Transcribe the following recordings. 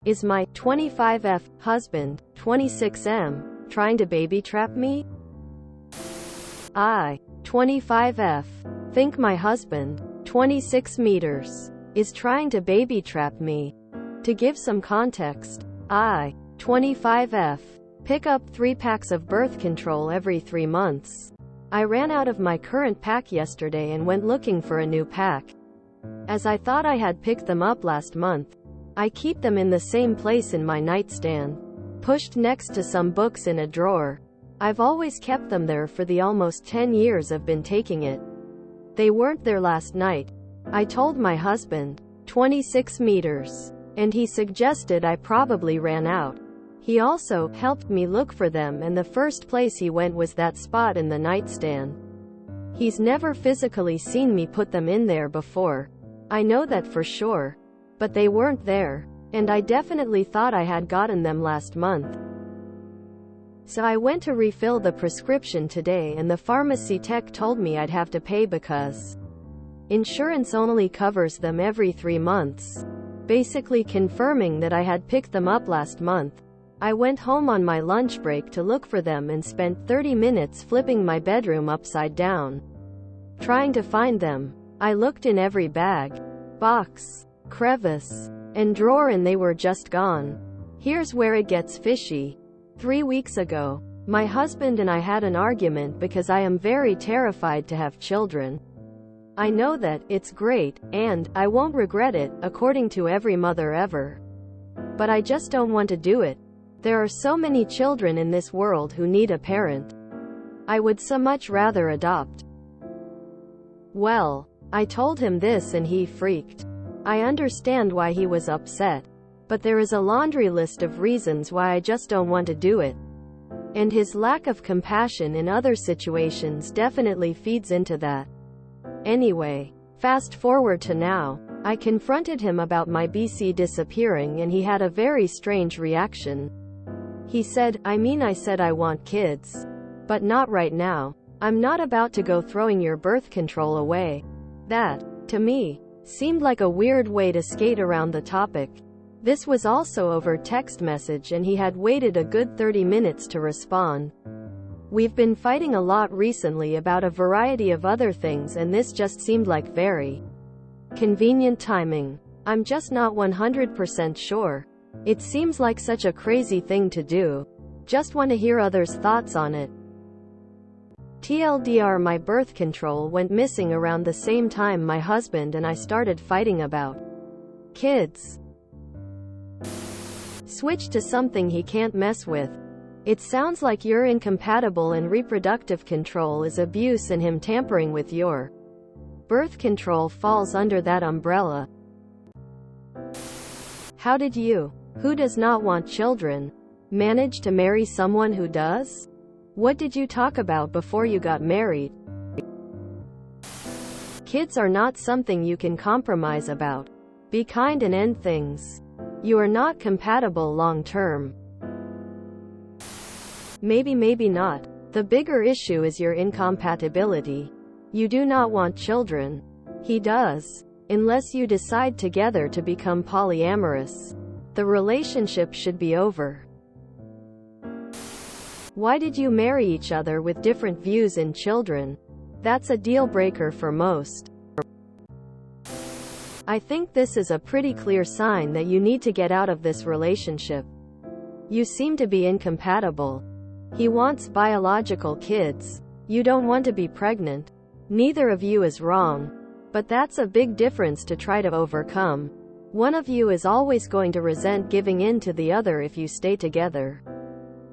Is my 25F husband, 26M, trying to baby trap me? I, 25F, think my husband, 26 meters, is trying to baby trap me. To give some context, I, 25F, pick up 3 packs of birth control every 3 months. I ran out of my current pack yesterday and went looking for a new pack. As I thought I had picked them up last month, I keep them in the same place in my nightstand, pushed next to some books in a drawer. I've always kept them there for the almost 10 years I've been taking it. They weren't there last night. I told my husband, 26 meters, and he suggested I probably ran out. He also helped me look for them, and the first place he went was that spot in the nightstand. He's never physically seen me put them in there before. I know that for sure. But they weren't there, and I definitely thought I had gotten them last month. So I went to refill the prescription today, and the pharmacy tech told me I'd have to pay because insurance only covers them every 3 months, basically confirming that I had picked them up last month. I went home on my lunch break to look for them and spent 30 minutes flipping my bedroom upside down, trying to find them. I looked in every bag, box, crevice, and drawer, and they were just gone. Here's where it gets fishy. 3 weeks ago, my husband and I had an argument because I am very terrified to have children. I know that it's great, and I won't regret it, according to every mother ever. But I just don't want to do it. There are so many children in this world who need a parent. I would so much rather adopt. Well, I told him this and he freaked. I understand why he was upset, but there is a laundry list of reasons why I just don't want to do it. And his lack of compassion in other situations definitely feeds into that. Anyway, fast forward to now. I confronted him about my BC disappearing, and he had a very strange reaction. He said, I said I want kids. But not right now. I'm not about to go throwing your birth control away. That, to me, seemed like a weird way to skate around the topic. This was also over text message, and he had waited a good 30 minutes to respond. We've been fighting a lot recently about a variety of other things, and this just seemed like very convenient timing. I'm just not 100% sure. It seems like such a crazy thing to do. Just want to hear others' thoughts on it. TLDR, my birth control went missing around the same time my husband and I started fighting about kids. Switch to something he can't mess with. It sounds like you're incompatible and reproductive control is abuse, and him tampering with your birth control falls under that umbrella. How did you, who does not want children, manage to marry someone who does? What did you talk about before you got married? Kids are not something you can compromise about. Be kind and end things. You are not compatible long term. Maybe not. The bigger issue is your incompatibility. You do not want children. He does. Unless you decide together to become polyamorous, the relationship should be over. Why did you marry each other with different views in children? That's a deal breaker for most. I think this is a pretty clear sign that you need to get out of this relationship. You seem to be incompatible. He wants biological kids. You don't want to be pregnant. Neither of you is wrong. But that's a big difference to try to overcome. One of you is always going to resent giving in to the other if you stay together.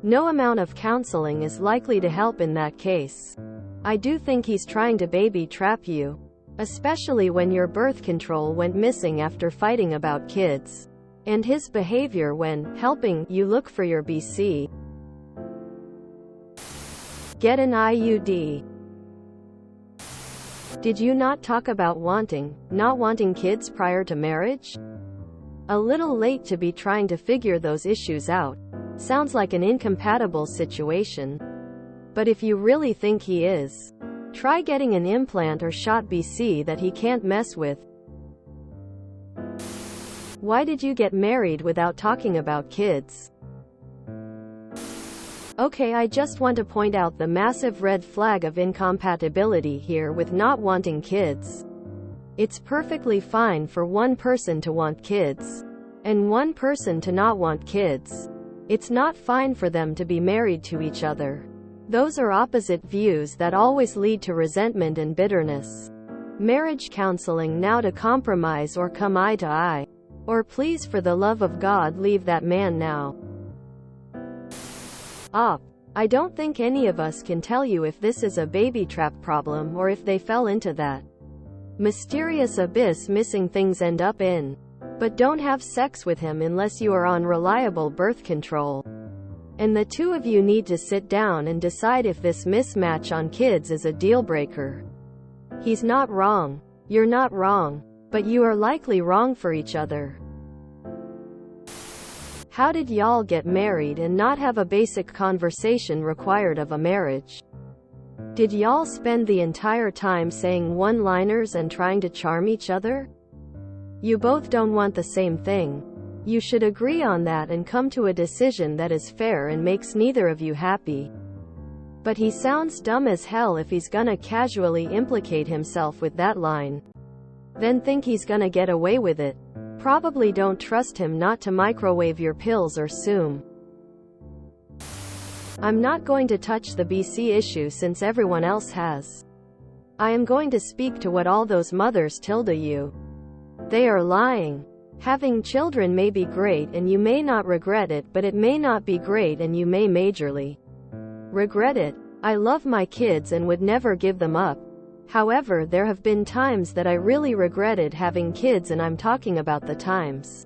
No amount of counseling is likely to help in that case. I do think he's trying to baby trap you, especially when your birth control went missing after fighting about kids, and his behavior when helping you look for your BC. Get an IUD. Did you not talk about not wanting kids prior to marriage? A little late to be trying to figure those issues out. Sounds like an incompatible situation. But if you really think he is, try getting an implant or shot BC that he can't mess with. Why did you get married without talking about kids? Okay, I just want to point out the massive red flag of incompatibility here with not wanting kids. It's perfectly fine for one person to want kids, and one person to not want kids. It's not fine for them to be married to each other. Those are opposite views that always lead to resentment and bitterness. Marriage counseling now to compromise or come eye to eye. Or please, for the love of God, leave that man now. I don't think any of us can tell you if this is a baby trap problem or if they fell into that mysterious abyss missing things end up in. But don't have sex with him unless you are on reliable birth control. And the two of you need to sit down and decide if this mismatch on kids is a deal breaker. He's not wrong. You're not wrong. But you are likely wrong for each other. How did y'all get married and not have a basic conversation required of a marriage? Did y'all spend the entire time saying one-liners and trying to charm each other? You both don't want the same thing. You should agree on that and come to a decision that is fair and makes neither of you happy. But he sounds dumb as hell if he's gonna casually implicate himself with that line. Then think he's gonna get away with it. Probably don't trust him not to microwave your pills or soon. I'm not going to touch the BC issue since everyone else has. I am going to speak to what all those mothers tilde you. They are lying. Having children may be great and you may not regret it, but it may not be great and you may majorly regret it. I love my kids and would never give them up. However, there have been times that I really regretted having kids, and I'm talking about the times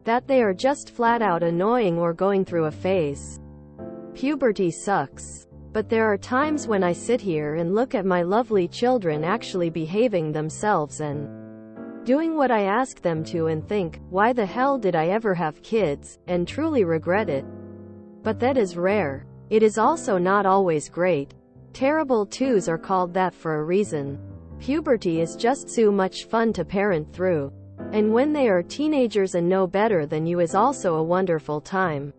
that they are just flat out annoying or going through a phase. Puberty sucks. But there are times when I sit here and look at my lovely children actually behaving themselves and doing what I ask them to and think, why the hell did I ever have kids, and truly regret it. But that is rare. It is also not always great. Terrible twos are called that for a reason. Puberty is just so much fun to parent through. And when they are teenagers and know better than you is also a wonderful time.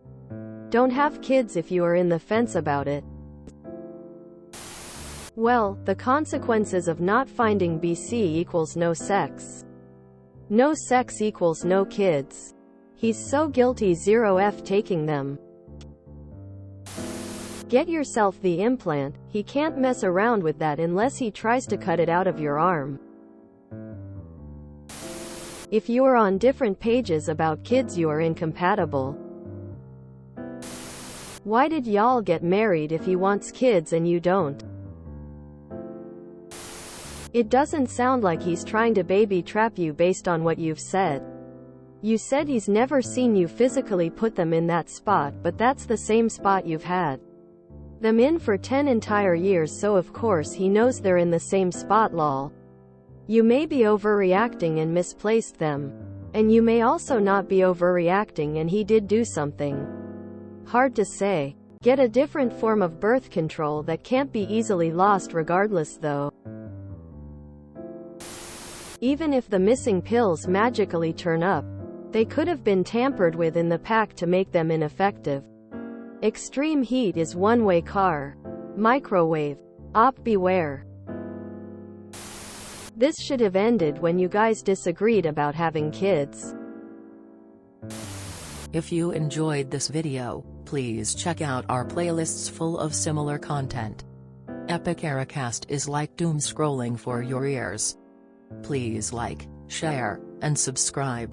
Don't have kids if you are in the fence about it. Well, the consequences of not finding BC equals no sex. No sex equals no kids. He's so guilty 0F taking them. Get yourself the implant. He can't mess around with that unless he tries to cut it out of your arm. If you are on different pages about kids, you are incompatible. Why did y'all get married if he wants kids and you don't? It doesn't sound like he's trying to baby trap you based on what you've said. You said he's never seen you physically put them in that spot, but that's the same spot you've had them in for 10 entire years, so of course he knows they're in the same spot, lol. You may be overreacting and misplaced them. And you may also not be overreacting and he did do something. Hard to say. Get a different form of birth control that can't be easily lost regardless though. Even if the missing pills magically turn up, they could have been tampered with in the pack to make them ineffective. Extreme heat is one-way car. Microwave. Op beware. This should have ended when you guys disagreed about having kids. If you enjoyed this video, please check out our playlists full of similar content. Epic Ericast is like doom scrolling for your ears. Please like, share, and subscribe.